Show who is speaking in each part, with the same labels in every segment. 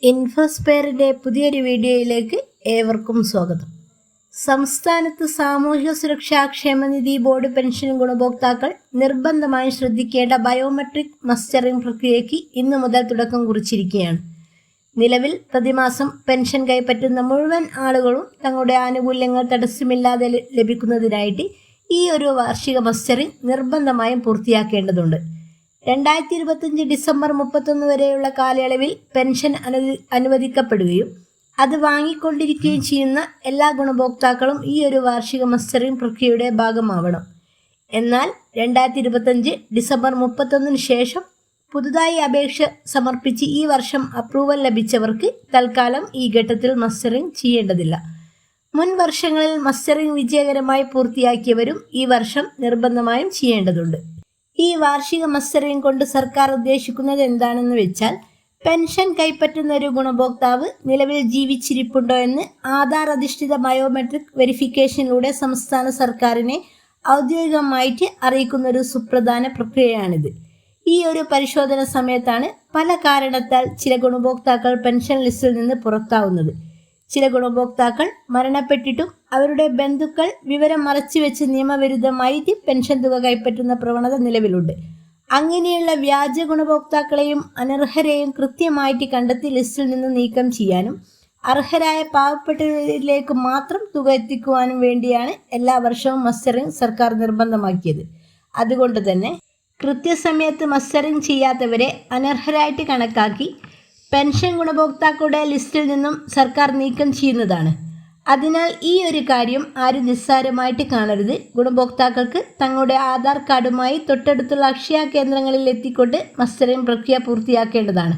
Speaker 1: ഇൻഫോസ്പെയറിൻ്റെ പുതിയൊരു വീഡിയോയിലേക്ക് ഏവർക്കും സ്വാഗതം. സംസ്ഥാനത്ത് സാമൂഹ്യ സുരക്ഷാ ക്ഷേമനിധി ബോർഡ് പെൻഷൻ ഗുണഭോക്താക്കൾ നിർബന്ധമായും ശ്രദ്ധിക്കേണ്ട ബയോമെട്രിക് മസ്റ്ററിംഗ് പ്രക്രിയയ്ക്ക് ഇന്നു മുതൽ തുടക്കം കുറിച്ചിരിക്കുകയാണ്. നിലവിൽ പ്രതിമാസം പെൻഷൻ കൈപ്പറ്റുന്ന മുഴുവൻ ആളുകളും തങ്ങളുടെ ആനുകൂല്യങ്ങൾ തടസ്സമില്ലാതെ ലഭിക്കുന്നതിനായിട്ട് ഈ ഒരു വാർഷിക മസ്റ്ററിംഗ് നിർബന്ധമായും പൂർത്തിയാക്കേണ്ടതുണ്ട്. 2025 ഡിസംബർ 31 വരെയുള്ള കാലയളവിൽ പെൻഷൻ അനുവദിക്കപ്പെടുകയും അത് വാങ്ങിക്കൊണ്ടിരിക്കുകയും ചെയ്യുന്ന എല്ലാ ഗുണഭോക്താക്കളും ഈ ഒരു വാർഷിക മസ്റ്ററിംഗ് പ്രക്രിയയുടെ ഭാഗമാവണം. എന്നാൽ 2025 ഡിസംബർ 31 ശേഷം പുതുതായി അപേക്ഷ സമർപ്പിച്ച് ഈ വർഷം അപ്രൂവൽ ലഭിച്ചവർക്ക് തൽക്കാലം ഈ ഘട്ടത്തിൽ മസ്റ്ററിംഗ് ചെയ്യേണ്ടതില്ല. മുൻ വർഷങ്ങളിൽ മസ്റ്ററിംഗ് വിജയകരമായി പൂർത്തിയാക്കിയവരും ഈ വർഷം നിർബന്ധമായും ചെയ്യേണ്ടതുണ്ട്. ഈ വാർഷിക മസ്റ്ററിംഗ് കൊണ്ട് സർക്കാർ ഉദ്ദേശിക്കുന്നത് എന്താണെന്ന് വെച്ചാൽ, പെൻഷൻ കൈപ്പറ്റുന്ന ഒരു ഗുണഭോക്താവ് നിലവിൽ ജീവിച്ചിരിപ്പുണ്ടോ എന്ന് ആധാർ അധിഷ്ഠിത ബയോമെട്രിക് വെരിഫിക്കേഷനിലൂടെ സംസ്ഥാന സർക്കാരിനെ ഔദ്യോഗികമായിട്ട് അറിയിക്കുന്ന ഒരു സുപ്രധാന പ്രക്രിയയാണിത്. ഈ ഒരു പരിശോധന സമയത്താണ് പല കാരണത്താൽ ചില ഗുണഭോക്താക്കൾ പെൻഷൻ ലിസ്റ്റിൽ നിന്ന് പുറത്താവുന്നത്. ചില ഗുണഭോക്താക്കൾ മരണപ്പെട്ടിട്ടും അവരുടെ ബന്ധുക്കൾ വിവരം മറച്ചുവെച്ച് നിയമവിരുദ്ധമായിട്ട് പെൻഷൻ തുക കൈപ്പറ്റുന്ന പ്രവണത നിലവിലുണ്ട്. അങ്ങനെയുള്ള വ്യാജ ഗുണഭോക്താക്കളെയും അനർഹരെയും കൃത്യമായിട്ട് കണ്ടെത്തി ലിസ്റ്റിൽ നിന്ന് നീക്കം ചെയ്യാനും അർഹരായ പാവപ്പെട്ടവരിലേക്ക് മാത്രം തുക എത്തിക്കുവാനും വേണ്ടിയാണ് എല്ലാ വർഷവും മസ്റ്ററിംഗ് സർക്കാർ നിർബന്ധമാക്കിയത്. അതുകൊണ്ട് തന്നെ കൃത്യസമയത്ത് മസ്റ്ററിംഗ് ചെയ്യാത്തവരെ അനർഹരായിട്ട് കണക്കാക്കി പെൻഷൻ ഗുണഭോക്താക്കളുടെ ലിസ്റ്റിൽ നിന്നും സർക്കാർ നീക്കം ചെയ്യുന്നതാണ്. അതിനാൽ ഈ ഒരു കാര്യം ആരും നിസ്സാരമായിട്ട് കാണരുത്. ഗുണഭോക്താക്കൾക്ക് തങ്ങളുടെ ആധാർ കാർഡുമായി തൊട്ടടുത്തുള്ള അക്ഷയ കേന്ദ്രങ്ങളിൽ എത്തിക്കൊണ്ട് മസ്റ്ററിംഗ് പ്രക്രിയ പൂർത്തിയാക്കേണ്ടതാണ്.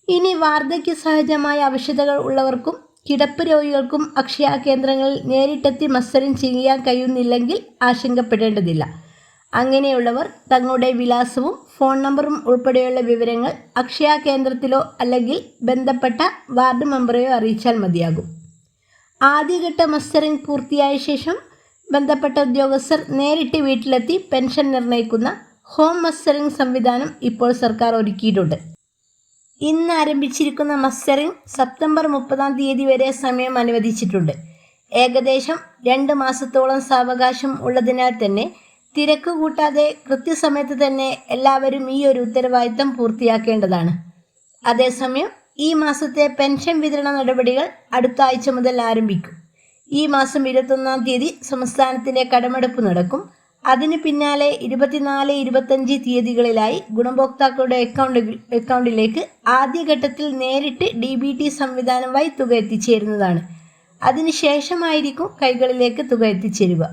Speaker 1: ഇനി വാർദ്ധക്യ സഹജമായ അവശതകൾ ഉള്ളവർക്കും കിടപ്പ് രോഗികൾക്കും അക്ഷയ കേന്ദ്രങ്ങളിൽ നേരിട്ടെത്തി മസ്റ്ററിംഗ് ചെയ്യാൻ കഴിയുന്നില്ലെങ്കിൽ ആശങ്കപ്പെടേണ്ടതില്ല. അങ്ങനെയുള്ളവർ തങ്ങളുടെ വിലാസവും ഫോൺ നമ്പറും ഉൾപ്പെടെയുള്ള വിവരങ്ങൾ അക്ഷയ കേന്ദ്രത്തിലോ അല്ലെങ്കിൽ ബന്ധപ്പെട്ട വാർഡ് മെമ്പറെയോ അറിയിച്ചാൽ മതിയാകും. ആദ്യഘട്ട മസ്റ്ററിംഗ് പൂർത്തിയായ ശേഷം ബന്ധപ്പെട്ട ഉദ്യോഗസ്ഥർ നേരിട്ട് വീട്ടിലെത്തി പെൻഷൻ നിർണ്ണയിക്കുന്ന ഹോം മസ്റ്ററിംഗ് സംവിധാനം ഇപ്പോൾ സർക്കാർ ഒരുക്കിയിട്ടുണ്ട്. ഇന്ന് ആരംഭിച്ചിരിക്കുന്ന മസ്റ്ററിംഗ് സെപ്റ്റംബർ 30 വരെ സമയം അനുവദിച്ചിട്ടുണ്ട്. ഏകദേശം 2 മാസത്തോളം സാവകാശം ഉള്ളതിനാൽ തന്നെ തിരക്ക് കൂട്ടാതെ കൃത്യസമയത്ത് തന്നെ എല്ലാവരും ഈ ഒരു ഉത്തരവാദിത്തം പൂർത്തിയാക്കേണ്ടതാണ്. അതേസമയം ഈ മാസത്തെ പെൻഷൻ വിതരണ നടപടികൾ അടുത്ത ആഴ്ച മുതൽ ആരംഭിക്കും. ഈ മാസം 21 സംസ്ഥാനത്തിൻ്റെ കടമെടുപ്പ് നടക്കും. അതിന് പിന്നാലെ 24, 25 തീയതികളിലായി ഗുണഭോക്താക്കളുടെ അക്കൗണ്ടിലേക്ക് ആദ്യഘട്ടത്തിൽ നേരിട്ട് DBT സംവിധാനം വഴി തുക എത്തിച്ചേരുന്നതാണ്. അതിനുശേഷമായിരിക്കും കൈകളിലേക്ക് തുക എത്തിച്ചേരുക.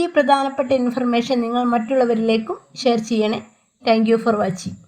Speaker 1: ഈ പ്രധാനപ്പെട്ട ഇൻഫർമേഷൻ നിങ്ങൾ മറ്റുള്ളവരിലേക്കും ഷെയർ ചെയ്യണേ. Thank you for watching.